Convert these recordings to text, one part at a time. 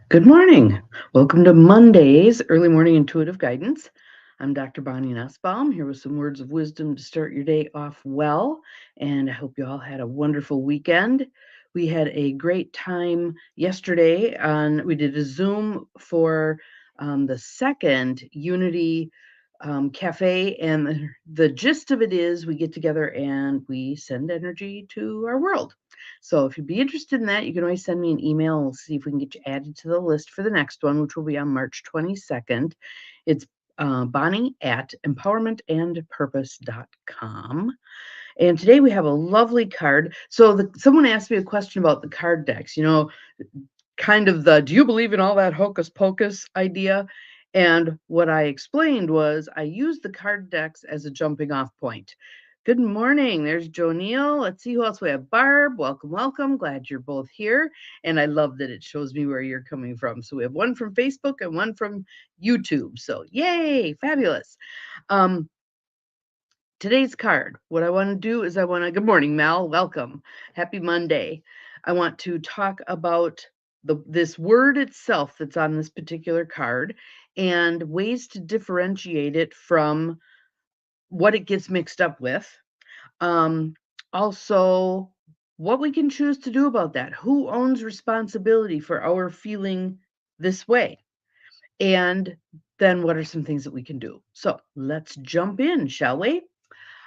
Good morning. Welcome to Monday's Early Morning Intuitive Guidance. I'm Dr. Bonnie Nussbaum here with some words of wisdom to start your day off well. And I hope you all had a wonderful weekend. We had a great time yesterday we did a Zoom for the second Unity cafe, and the gist of it is we get together and we send energy to our world. So if you'd be interested in that, you can always send me an email and we'll see if we can get you added to the list for the next one, which will be on March 22nd. It's Bonnie at empowermentandpurpose.com. And today we have a lovely card. So someone asked me a question about the card decks, kind of the do you believe in all that hocus pocus idea? And what I explained was I use the card decks as a jumping off point. Good morning. There's Joe Neal. Let's see who else we have. Barb, welcome, welcome. Glad you're both here. And I love that it shows me where you're coming from. So we have one from Facebook and one from YouTube. So yay, fabulous. Um, Today's card, what I want to do is good morning, Mel. Welcome. Happy Monday. I want to talk about this word itself that's on this particular card and ways to differentiate it from what it gets mixed up with. Um, Also, what we can choose to do about that. Who owns responsibility for our feeling this way? And then what are some things that we can do? So let's jump in, shall we?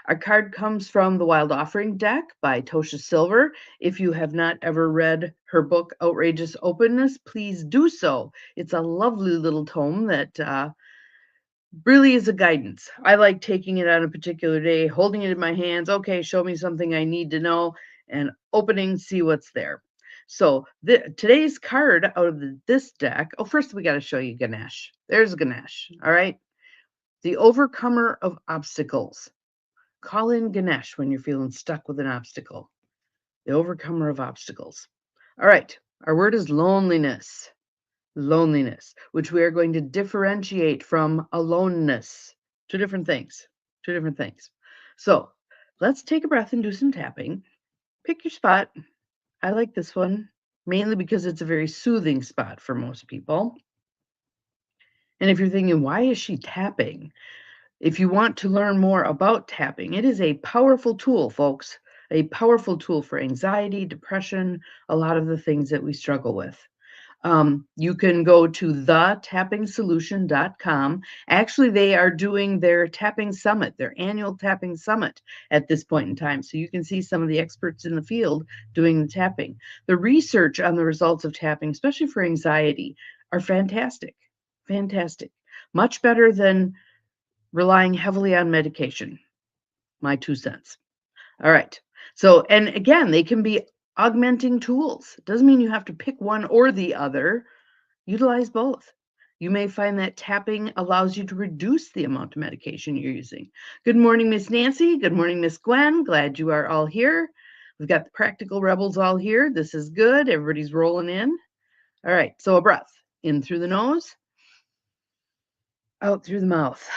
Our card comes from the Wild Offering deck by Tosha Silver. If you have not ever read her book, Outrageous Openness, please do so. It's a lovely little tome that really is a guidance. I like taking it on a particular day, holding it in my hands. Okay, show me something I need to know, and opening, see what's there. So today's card out of this deck. Oh, first we got to show you Ganesh. There's Ganesh. All right, the overcomer of obstacles. Call in Ganesh when you're feeling stuck with an obstacle, the overcomer of obstacles. All right, our word is loneliness. Loneliness, which we are going to differentiate from aloneness. Two different things. Two different things. So let's take a breath and do some tapping. Pick your spot. I like this one mainly because it's a very soothing spot for most people. And if you're thinking, why is she tapping? If you want to learn more about tapping, it is a powerful tool, folks, a powerful tool for anxiety, depression, a lot of the things that we struggle with. You can go to thetappingsolution.com. Actually, they are doing their tapping summit, their annual tapping summit at this point in time. So you can see some of the experts in the field doing the tapping. The research on the results of tapping, especially for anxiety, are fantastic. Fantastic. Much better than relying heavily on medication. My 2 cents. All right. So, and again, they can be augmenting tools. It doesn't mean you have to pick one or the other. Utilize both. You may find that tapping allows you to reduce the amount of medication you're using. Good morning, Miss Nancy. Good morning, Miss Gwen. Glad you are all here. We've got the practical rebels all here. This is good. Everybody's rolling in. All right. So a breath in through the nose, out through the mouth.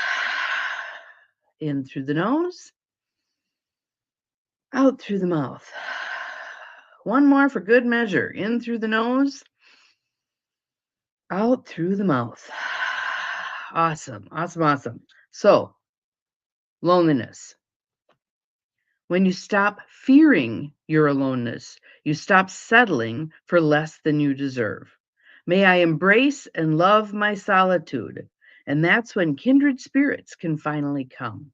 In through the nose, out through the mouth. One more for good measure. In through the nose, out through the mouth. Awesome, awesome, awesome. So, loneliness. When you stop fearing your aloneness, you stop settling for less than you deserve. May I embrace and love my solitude. And that's when kindred spirits can finally come.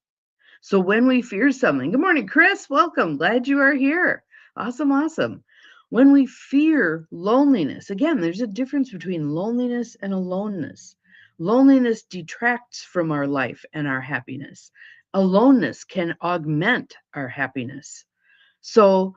So when we fear something, good morning, Chris. Welcome. Glad you are here. Awesome, awesome. When we fear loneliness, again, there's a difference between loneliness and aloneness. Loneliness detracts from our life and our happiness. Aloneness can augment our happiness. So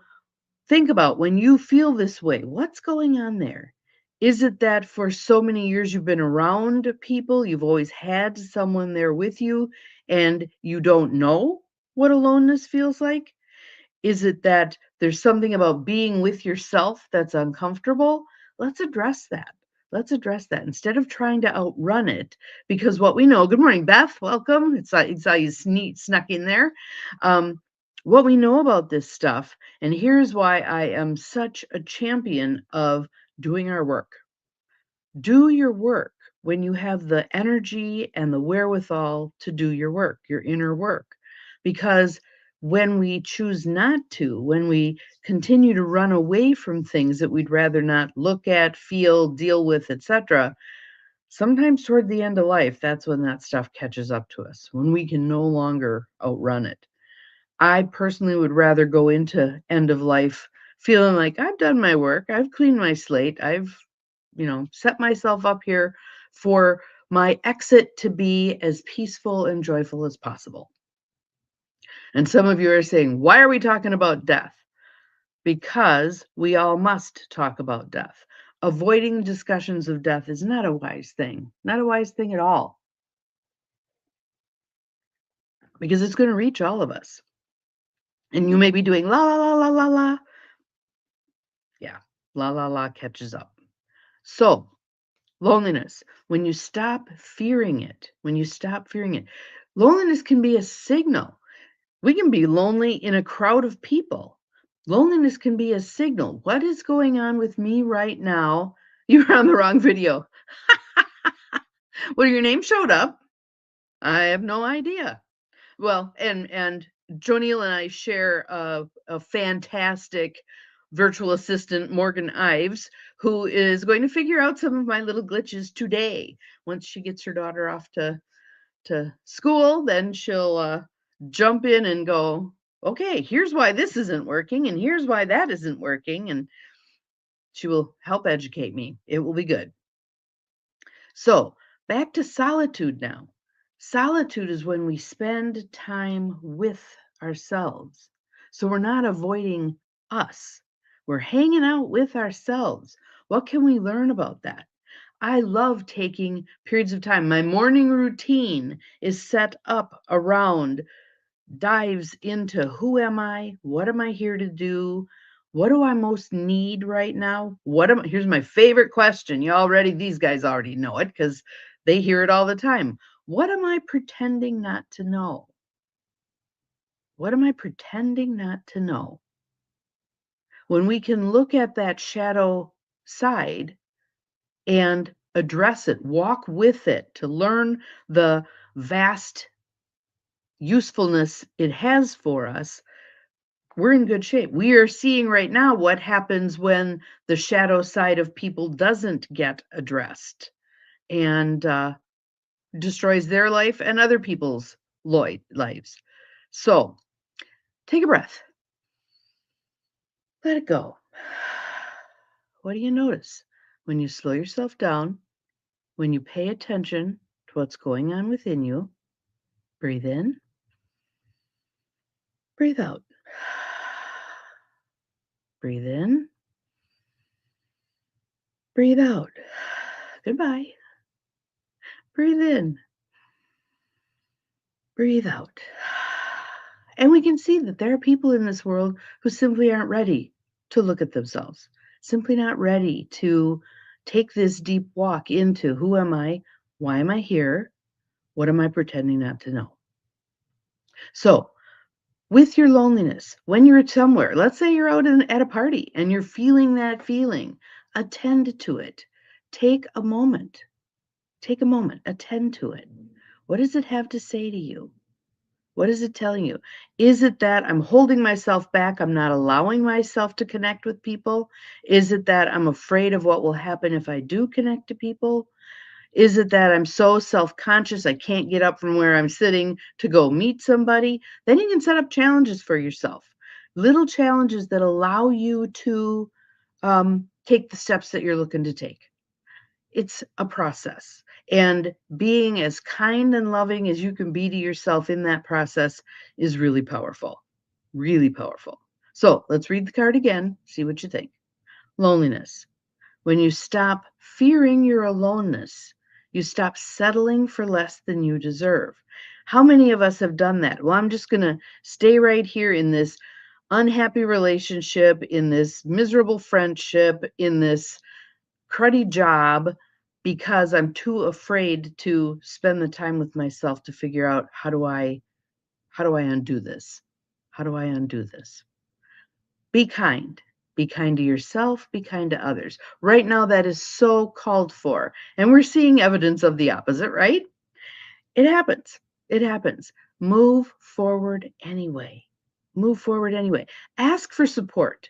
think about when you feel this way, what's going on there? Is it that for so many years you've been around people, you've always had someone there with you, and you don't know what aloneness feels like? Is it that there's something about being with yourself that's uncomfortable? Let's address that. Let's address that instead of trying to outrun it. Because what we know, good morning, Beth, welcome. It's how you snuck in there. Um, what we know about this stuff, and here's why I am such a champion of doing our work. Do your work when you have the energy and the wherewithal to do your work, your inner work. Because when we choose not to, when we continue to run away from things that we'd rather not look at, feel, deal with, etc., sometimes toward the end of life, that's when that stuff catches up to us, when we can no longer outrun it. I personally would rather go into end of life feeling like I've done my work, I've cleaned my slate, I've, set myself up here for my exit to be as peaceful and joyful as possible. And some of you are saying, why are we talking about death? Because we all must talk about death. Avoiding discussions of death is not a wise thing, not a wise thing at all, because it's going to reach all of us. And you may be doing la la la la la la. Yeah, la la la catches up. So, loneliness, when you stop fearing it, loneliness can be a signal. We can be lonely in a crowd of people. Loneliness can be a signal. What is going on with me right now? You were on the wrong video. Well, your name showed up. I have no idea. Well, and Jonil and I share a fantastic virtual assistant, Morgan Ives, who is going to figure out some of my little glitches today. Once she gets her daughter off to school, then she'll jump in and go, okay, here's why this isn't working, and here's why that isn't working, and she will help educate me. It will be good. So back to solitude now. Solitude is when we spend time with ourselves. So we're not avoiding us. We're hanging out with ourselves. What can we learn about that? I love taking periods of time. My morning routine is set up around dives into who am I? What am I here to do? What do I most need right now? Here's my favorite question. These guys already know it because they hear it all the time. What am I pretending not to know? What am I pretending not to know? When we can look at that shadow side and address it, walk with it to learn the vast usefulness it has for us, we're in good shape. We are seeing right now what happens when the shadow side of people doesn't get addressed and destroys their life and other people's lives. So take a breath. Let it go. What do you notice when you slow yourself down, when you pay attention to what's going on within you? Breathe in, breathe out. Breathe in, breathe out. Goodbye. Breathe in, breathe out. And we can see that there are people in this world who simply aren't ready to look at themselves, simply not ready to take this deep walk into who am I? Why am I here? What am I pretending not to know? So, with your loneliness, when you're somewhere, let's say you're out at a party and you're feeling that feeling, attend to it. Take a moment. Take a moment, attend to it. What does it have to say to you? What is it telling you? Is it that I'm holding myself back? I'm not allowing myself to connect with people? Is it that I'm afraid of what will happen if I do connect to people? Is it that I'm so self-conscious I can't get up from where I'm sitting to go meet somebody? Then you can set up challenges for yourself. Little challenges that allow you to take the steps that you're looking to take. It's a process. And being as kind and loving as you can be to yourself in that process is really powerful. Really powerful. So let's read the card again, see what you think. Loneliness. When you stop fearing your aloneness, you stop settling for less than you deserve. How many of us have done that? Well, I'm just going to stay right here in this unhappy relationship, in this miserable friendship, in this cruddy job because I'm too afraid to spend the time with myself to figure out how do I undo this? How do I undo this? Be kind. Be kind to yourself, be kind to others. Right now, that is so called for. And we're seeing evidence of the opposite, right? It happens. It happens. Move forward anyway. Move forward anyway. Ask for support.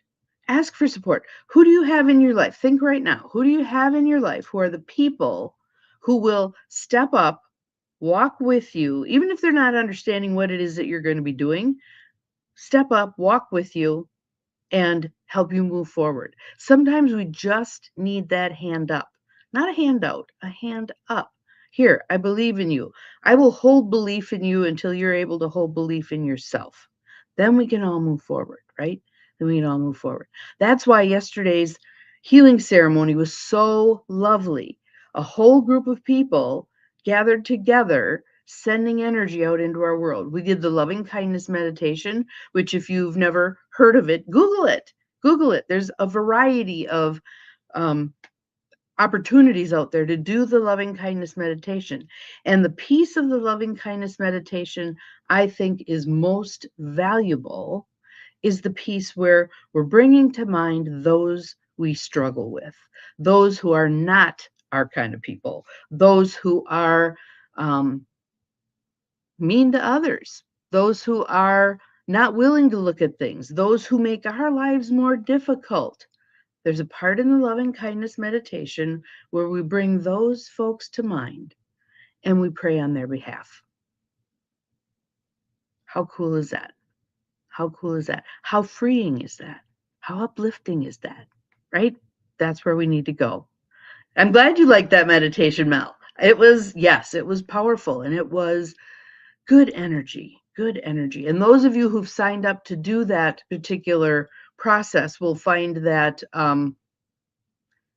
Ask for support. Who do you have in your life? Think right now. Who do you have in your life who are the people who will step up, walk with you, even if they're not understanding what it is that you're going to be doing? Step up, walk with you, and help you move forward. Sometimes we just need that hand up, not a handout, a hand up. Here, I believe in you. I will hold belief in you until you're able to hold belief in yourself. Then we can all move forward, right? Then we can all move forward. That's why yesterday's healing ceremony was so lovely. A whole group of people gathered together, sending energy out into our world. We did the loving kindness meditation, which if you've never heard of it, Google it. Google it. There's a variety of um, opportunities out there to do the loving kindness meditation. And the piece of the loving kindness meditation I think is most valuable is the piece where we're bringing to mind those we struggle with, those who are not our kind of people, those who are um, mean to others, those who are not willing to look at things, those who make our lives more difficult. There's a part in the loving kindness meditation where we bring those folks to mind and we pray on their behalf. How cool is that? How cool is that? How freeing is that? How uplifting is that? Right? That's where we need to go. I'm glad you liked that meditation, Mel. It was, yes, it was powerful and it was good energy, good energy. And those of you who've signed up to do that particular process will find that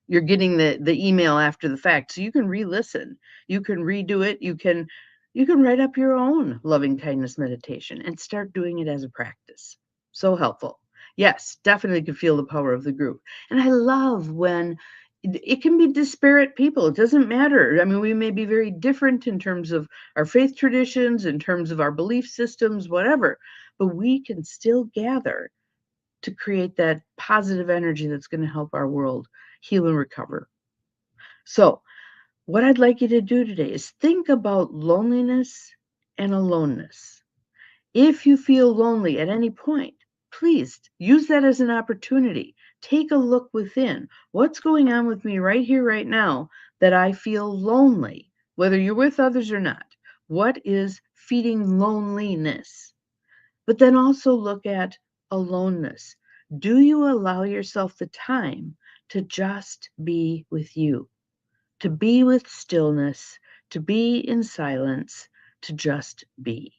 you're getting the email after the fact, so you can re-listen, you can redo it, you can write up your own loving kindness meditation and start doing it as a practice. So helpful. Yes, definitely could feel the power of the group. And I love when it can be disparate people. It doesn't matter. I mean, we may be very different in terms of our faith traditions, in terms of our belief systems, whatever, but we can still gather to create that positive energy that's going to help our world heal and recover. So, what I'd like you to do today is think about loneliness and aloneness. If you feel lonely at any point, please use that as an opportunity. Take a look within. What's going on with me right here, right now, that I feel lonely, whether you're with others or not? What is feeding loneliness? But then also look at aloneness. Do you allow yourself the time to just be with you, to be with stillness, to be in silence, to just be?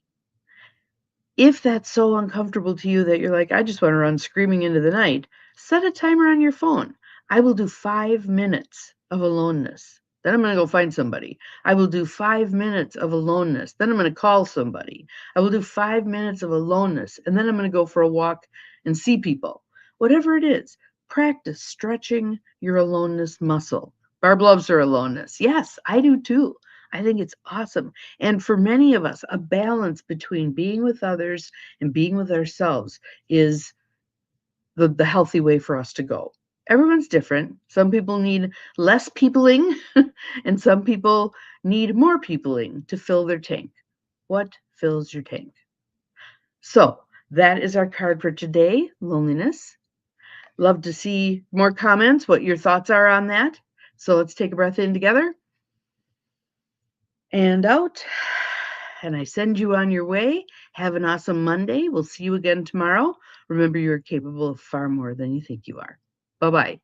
If that's so uncomfortable to you that you're like, I just want to run screaming into the night, set a timer on your phone. I will do 5 minutes of aloneness. Then I'm going to go find somebody. I will do 5 minutes of aloneness. Then I'm going to call somebody. I will do 5 minutes of aloneness. And then I'm going to go for a walk and see people. Whatever it is, practice stretching your aloneness muscle. Barb loves her aloneness. Yes, I do too. I think it's awesome. And for many of us, a balance between being with others and being with ourselves is the healthy way for us to go. Everyone's different. Some people need less peopling, and some people need more peopling to fill their tank. What fills your tank? So that is our card for today, loneliness. Love to see more comments, what your thoughts are on that. So let's take a breath in together and out. And I send you on your way. Have an awesome Monday. We'll see you again tomorrow. Remember, you're capable of far more than you think you are. Bye-bye.